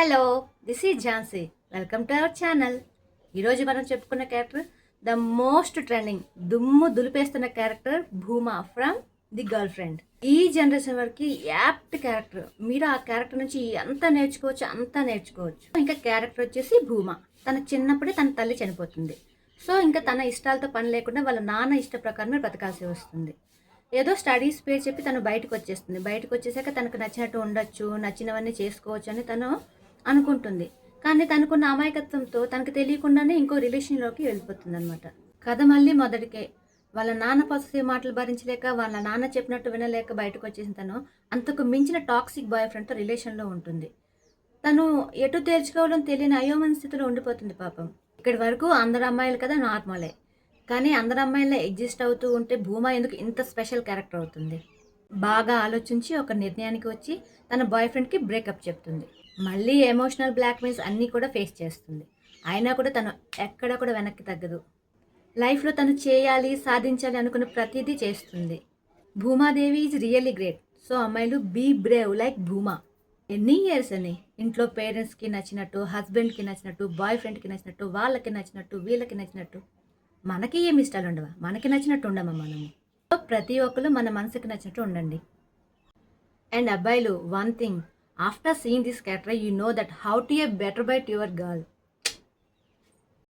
Hello, this is Jhansi. Welcome to our channel. ఈరోజు మనం చెప్పుకున్న క్యారెక్టర్ ద మోస్ట్ ట్రెండింగ్, దుమ్ము దులిపేస్తున్న character Bhuma from the girl friend. ఈ జనరేషన్ వరకు యాప్ట్ క్యారెక్టర్. మీరు ఆ క్యారెక్టర్ నుంచి ఎంత నేర్చుకోవచ్చు అంతా నేర్చుకోవచ్చు. ఇంకా క్యారెక్టర్ వచ్చేసి భూమా. తన చిన్నప్పుడే తన తల్లి చనిపోతుంది. సో ఇంకా తన ఇష్టాలతో పని లేకుండా వాళ్ళ నాన్న ఇష్ట ప్రకారమే బ్రతకాల్సి వస్తుంది. ఏదో స్టడీస్ పేరు చెప్పి తను బయటకు వచ్చేస్తుంది. బయటకు వచ్చేసాక తనకు నచ్చినట్టు ఉండొచ్చు, నచ్చినవన్నీ చేసుకోవచ్చు అని తను అనుకుంటుంది. కానీ తనకున్న అమాయకత్వంతో తనకు తెలియకుండానే ఇంకో రిలేషన్లోకి వెళ్ళిపోతుంది అనమాట. కథ మళ్ళీ మొదటికే. వాళ్ళ నాన్న పాజిటివ్ మాటలు భరించలేక, వాళ్ళ నాన్న చెప్పినట్టు వినలేక బయటకు వచ్చేసిన తను అంతకు మించిన టాక్సిక్ బాయ్ ఫ్రెండ్తో రిలేషన్లో ఉంటుంది. తను ఎటు తేల్చుకోవాలని తెలియని అయోమయ స్థితిలో ఉండిపోతుంది పాపం. ఇక్కడి వరకు అందరు అమ్మాయిలు కదా నార్మలే, కానీ అందరు అమ్మాయిలే ఎగ్జిస్ట్ అవుతూ ఉంటే భూమా ఎందుకు ఇంత స్పెషల్ క్యారెక్టర్ అవుతుంది? బాగా ఆలోచించి ఒక నిర్ణయానికి వచ్చి తన బాయ్ ఫ్రెండ్కి బ్రేకప్ చెప్తుంది. మళ్ళీ ఎమోషనల్ బ్లాక్మెయిల్స్ అన్నీ కూడా ఫేస్ చేస్తుంది. అయినా కూడా తను ఎక్కడ కూడా వెనక్కి తగ్గదు. లైఫ్లో తను చేయాలి, సాధించాలి అనుకున్న ప్రతిదీ చేస్తుంది. Bhumadevi is really great. So అమ్మాయిలు బీ బ్రేవ్ లైక్ భూమా. ఎన్ని ఇయర్స్ అని ఇంట్లో పేరెంట్స్కి నచ్చినట్టు, హస్బెండ్కి నచ్చినట్టు, బాయ్ ఫ్రెండ్కి నచ్చినట్టు, వాళ్ళకి నచ్చినట్టు, వీళ్ళకి నచ్చినట్టు. మనకి ఏమి ఇష్టాలు ఉండవా? మనకి నచ్చినట్టు ఉండమా మనము? సో ప్రతి ఒక్కరు మన మనసుకి నచ్చినట్టు ఉండండి. అండ్ అబ్బాయిలు, one thing, after seeing this character you know that how to A better by your girl.